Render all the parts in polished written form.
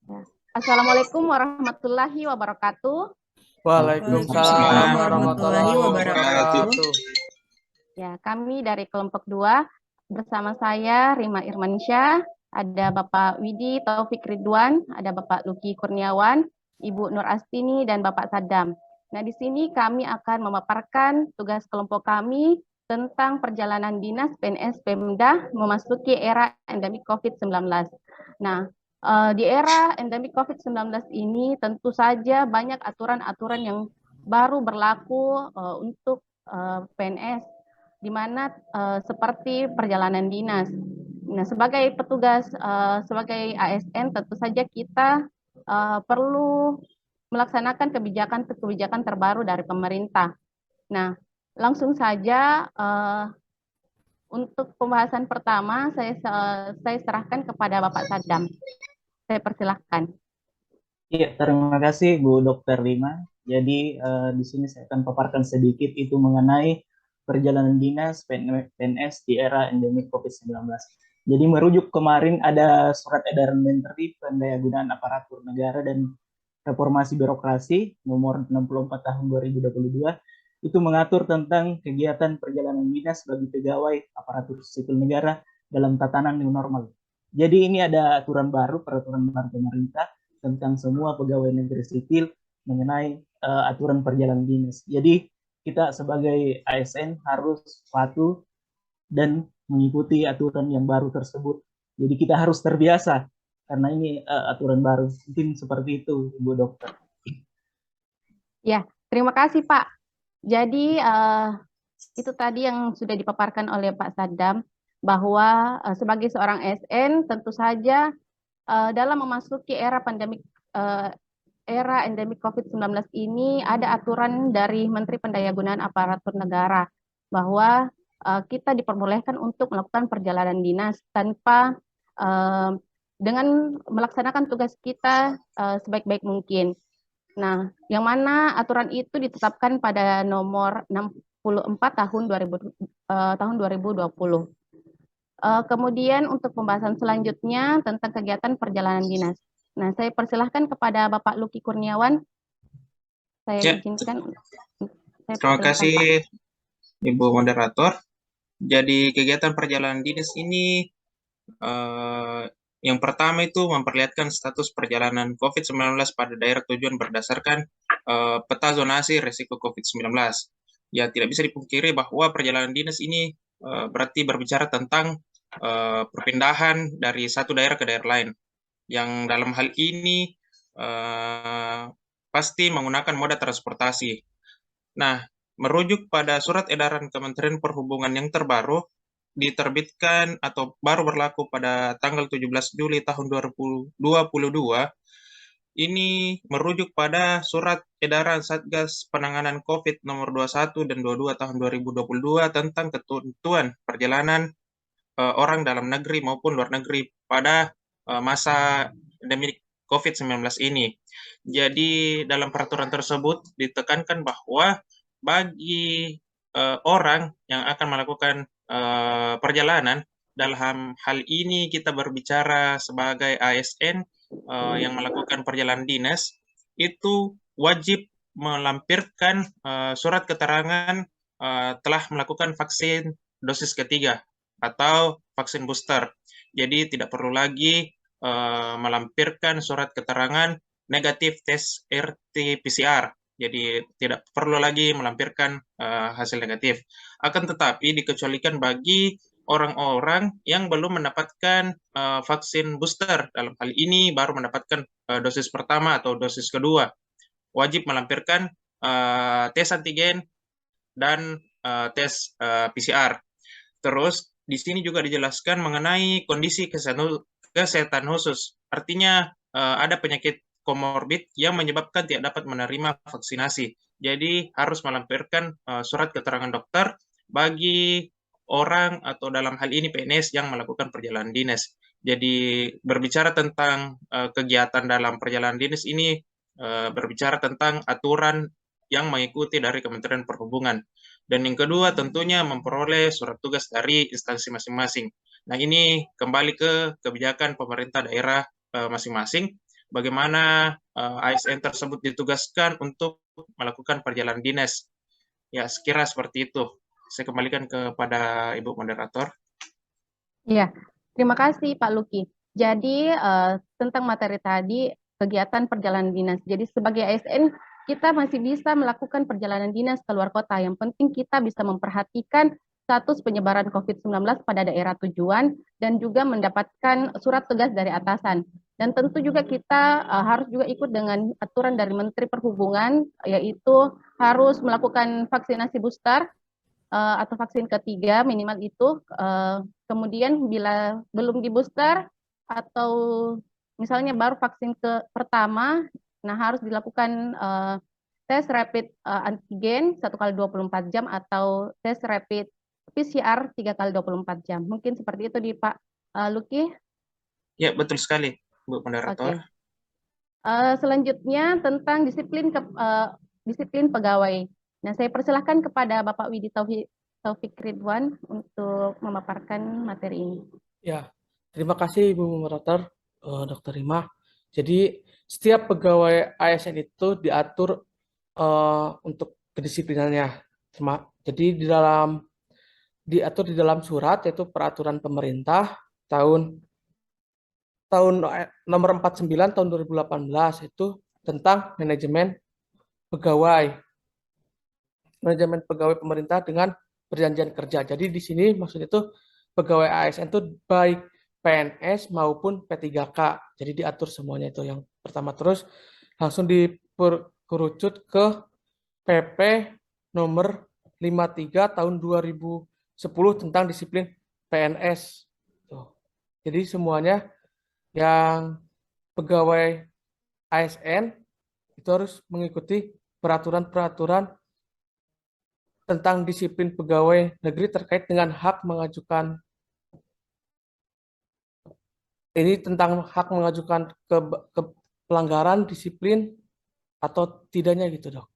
Ya. Assalamualaikum warahmatullahi wabarakatuh. Waalaikumsalam warahmatullahi warahmatullahi wabarakatuh. wabarakatuh. Ya, kami dari kelompok 2 bersama saya Rima Irmansyah, ada Bapak Widi Taufik Ridwan, ada Bapak Luki Kurniawan, Ibu Nur Astini dan Bapak Saddam. Nah, di sini kami akan memaparkan tugas kelompok kami tentang perjalanan dinas PNS Pemda memasuki era endemik COVID-19. Nah, di era endemik COVID-19 ini tentu saja banyak aturan-aturan yang baru berlaku untuk PNS, di mana seperti perjalanan dinas. Nah, sebagai petugas, sebagai ASN, tentu saja kita perlu melaksanakan kebijakan terbaru dari pemerintah. Nah, langsung saja untuk pembahasan pertama saya serahkan kepada Bapak Saddam. Saya persilahkan. Iya, terima kasih Bu Dr. Lima. Jadi di sini saya akan paparkan sedikit itu mengenai perjalanan dinas PNS di era endemik COVID-19. Jadi merujuk kemarin ada surat edaran Menteri Pendayagunaan Aparatur Negara dan Reformasi Birokrasi nomor 64 tahun 2022 itu mengatur tentang kegiatan perjalanan dinas bagi pegawai aparatur sipil negara dalam tatanan new normal. Jadi ini ada peraturan baru pemerintah tentang semua pegawai negeri sipil mengenai aturan perjalanan dinas. Jadi kita sebagai ASN harus patuh dan mengikuti aturan yang baru tersebut. Jadi kita harus terbiasa karena ini aturan baru. Mungkin seperti itu, Bu Dokter. Ya, terima kasih Pak. Jadi itu tadi yang sudah dipaparkan oleh Pak Saddam, bahwa sebagai seorang ASN tentu saja dalam memasuki era endemik COVID-19 ini ada aturan dari Menteri Pendayagunaan Aparatur Negara bahwa kita diperbolehkan untuk melakukan perjalanan dinas tanpa dengan melaksanakan tugas kita sebaik-baik mungkin. Nah, yang mana aturan itu ditetapkan pada nomor 64 tahun 2020. Kemudian untuk pembahasan selanjutnya tentang kegiatan perjalanan dinas. Nah, saya persilahkan kepada Bapak Luki Kurniawan. Saya izinkan. Terima kasih Ibu Moderator. Jadi kegiatan perjalanan dinas ini yang pertama itu memperlihatkan status perjalanan COVID-19 pada daerah tujuan berdasarkan peta zonasi risiko COVID-19. Ya, tidak bisa dipungkiri bahwa perjalanan dinas ini berarti berbicara tentang perpindahan dari satu daerah ke daerah lain. Yang dalam hal ini pasti menggunakan moda transportasi. Nah, merujuk pada surat edaran Kementerian Perhubungan yang terbaru, diterbitkan atau baru berlaku pada tanggal 17 Juli tahun 2022, ini merujuk pada surat edaran Satgas Penanganan COVID nomor 21 dan 22 tahun 2022 tentang ketentuan perjalanan orang dalam negeri maupun luar negeri pada masa endemik COVID-19 ini. Jadi dalam peraturan tersebut ditekankan bahwa bagi orang yang akan melakukan perjalanan, dalam hal ini kita berbicara sebagai ASN yang melakukan perjalanan dinas, itu wajib melampirkan surat keterangan telah melakukan vaksin dosis ketiga atau vaksin booster. Jadi tidak perlu lagi melampirkan surat keterangan negatif tes RT-PCR. Jadi tidak perlu lagi melampirkan hasil negatif. Akan tetapi dikecualikan bagi orang-orang yang belum mendapatkan vaksin booster. Dalam hal ini baru mendapatkan dosis pertama atau dosis kedua. Wajib melampirkan tes antigen dan tes PCR. Terus di sini juga dijelaskan mengenai kondisi kesehatan khusus. Artinya ada penyakit komorbid yang menyebabkan tidak dapat menerima vaksinasi. Jadi harus melampirkan surat keterangan dokter bagi orang atau dalam hal ini PNS yang melakukan perjalanan dinas. Jadi berbicara tentang kegiatan dalam perjalanan dinas ini berbicara tentang aturan yang mengikuti dari Kementerian Perhubungan. Dan yang kedua tentunya memperoleh surat tugas dari instansi masing-masing. Nah, ini kembali ke kebijakan pemerintah daerah masing-masing, bagaimana ASN tersebut ditugaskan untuk melakukan perjalanan dinas. Ya, sekira seperti itu. Saya kembalikan kepada Ibu Moderator. Iya, terima kasih Pak Luki. Jadi tentang materi tadi, kegiatan perjalanan dinas. Jadi sebagai ASN, kita masih bisa melakukan perjalanan dinas ke luar kota. Yang penting kita bisa memperhatikan status penyebaran COVID-19 pada daerah tujuan dan juga mendapatkan surat tugas dari atasan. Dan tentu juga kita harus juga ikut dengan aturan dari Menteri Perhubungan, yaitu harus melakukan vaksinasi booster atau vaksin ketiga minimal itu. Kemudian bila belum di booster atau misalnya baru vaksin pertama, nah harus dilakukan tes rapid antigen 1 kali 24 jam atau tes rapid PCR 3 kali 24 jam. Mungkin seperti itu di Pak Luki. Ya, betul sekali, Bu Moderator. Oke. Selanjutnya tentang disiplin pegawai. Nah, saya persilahkan kepada Bapak Widi Taufik Ridwan untuk memaparkan materi ini. Ya, terima kasih Ibu Moderator, Dr. Rima. Jadi setiap pegawai ASN itu diatur untuk kedisiplinannya. Jadi diatur di dalam surat, yaitu peraturan pemerintah tahun nomor 49 tahun 2018 itu tentang manajemen pegawai pemerintah dengan perjanjian kerja. Jadi di sini maksudnya itu pegawai ASN itu baik PNS maupun P3K. Jadi diatur semuanya itu yang pertama. Terus langsung diperucut ke PP nomor 53 tahun 2010 tentang disiplin PNS. Tuh. Jadi semuanya yang pegawai ASN itu harus mengikuti peraturan-peraturan tentang disiplin pegawai negeri terkait dengan hak mengajukan ke pelanggaran disiplin atau tidaknya gitu, Dok.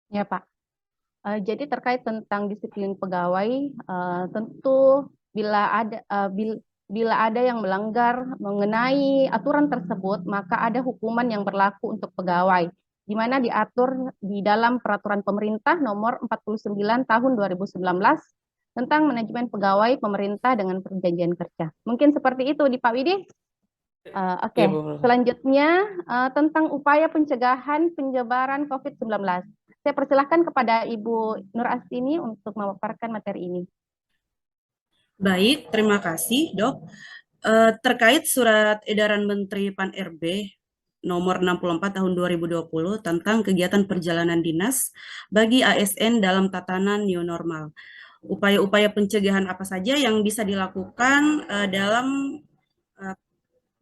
Ya, Pak. Jadi terkait tentang disiplin pegawai, tentu bila ada yang melanggar mengenai aturan tersebut, maka ada hukuman yang berlaku untuk pegawai, di mana diatur di dalam peraturan pemerintah nomor 49 tahun 2019 tentang manajemen pegawai pemerintah dengan perjanjian kerja. Mungkin seperti itu di Pak Widi. Oke. Selanjutnya tentang upaya pencegahan penyebaran COVID-19. Saya persilahkan kepada Ibu Nur Astini untuk memaparkan materi ini. Baik, terima kasih, Dok. Terkait surat edaran Menteri Pan-RB nomor 64 tahun 2020 tentang kegiatan perjalanan dinas bagi ASN dalam tatanan new normal. Upaya-upaya pencegahan apa saja yang bisa dilakukan dalam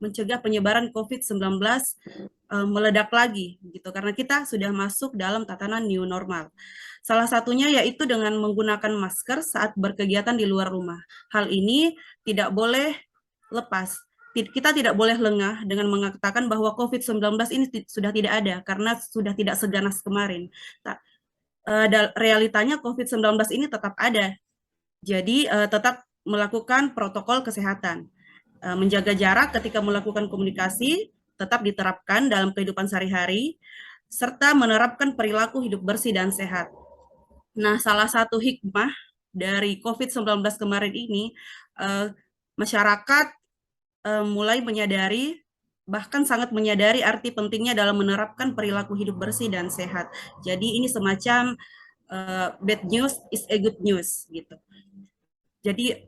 mencegah penyebaran COVID-19 meledak lagi gitu, karena kita sudah masuk dalam tatanan new normal. Salah satunya yaitu dengan menggunakan masker saat berkegiatan di luar rumah. Hal ini tidak boleh lepas. Kita tidak boleh lengah dengan mengatakan bahwa COVID-19 ini sudah tidak ada karena sudah tidak seganas kemarin. Realitanya COVID-19 ini tetap ada. Jadi tetap melakukan protokol kesehatan. Menjaga jarak ketika melakukan komunikasi tetap diterapkan dalam kehidupan sehari-hari, serta menerapkan perilaku hidup bersih dan sehat. Nah, salah satu hikmah dari COVID-19 kemarin ini, masyarakat mulai menyadari, bahkan sangat menyadari arti pentingnya dalam menerapkan perilaku hidup bersih dan sehat. Jadi ini semacam bad news is a good news gitu. Jadi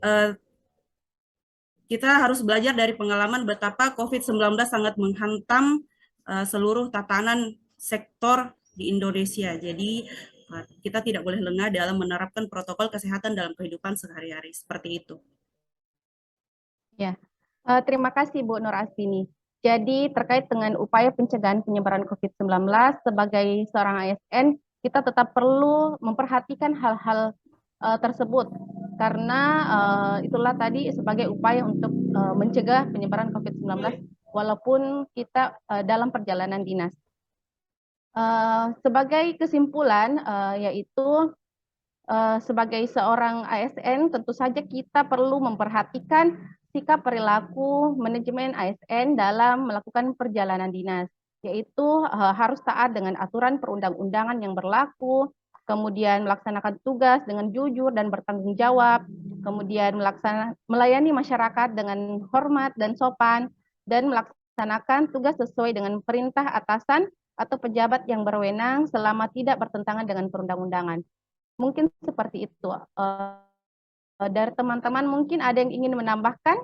kita harus belajar dari pengalaman betapa COVID-19 sangat menghantam seluruh tatanan sektor di Indonesia. Jadi kita tidak boleh lengah dalam menerapkan protokol kesehatan dalam kehidupan sehari-hari. Seperti itu. Ya, terima kasih Bu Nur Astini. Jadi terkait dengan upaya pencegahan penyebaran COVID-19 sebagai seorang ASN, kita tetap perlu memperhatikan hal-hal tersebut karena itulah tadi sebagai upaya untuk mencegah penyebaran COVID-19 walaupun kita dalam perjalanan dinas. Sebagai kesimpulan yaitu sebagai seorang ASN, tentu saja kita perlu memperhatikan sikap perilaku manajemen ASN dalam melakukan perjalanan dinas, yaitu harus taat dengan aturan perundang-undangan yang berlaku, kemudian melaksanakan tugas dengan jujur dan bertanggung jawab, kemudian melayani masyarakat dengan hormat dan sopan, dan melaksanakan tugas sesuai dengan perintah atasan atau pejabat yang berwenang selama tidak bertentangan dengan perundang-undangan. Mungkin seperti itu. Dari teman-teman mungkin ada yang ingin menambahkan?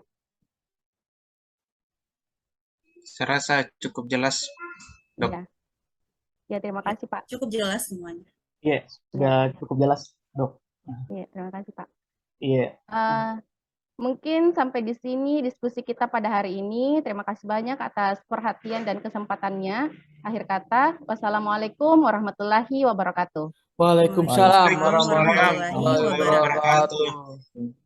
Saya rasa cukup jelas, Dok. Ya. Ya, terima kasih, Pak. Cukup jelas semuanya. Iya, sudah cukup jelas, Dok. Ya, terima kasih, Pak. Iya. Mungkin sampai di sini diskusi kita pada hari ini. Terima kasih banyak atas perhatian dan kesempatannya. Akhir kata, wassalamualaikum warahmatullahi wabarakatuh. Waalaikumsalam Waalaikumsalam warahmatullahi warahmatullahi wabarakatuh. wabarakatuh.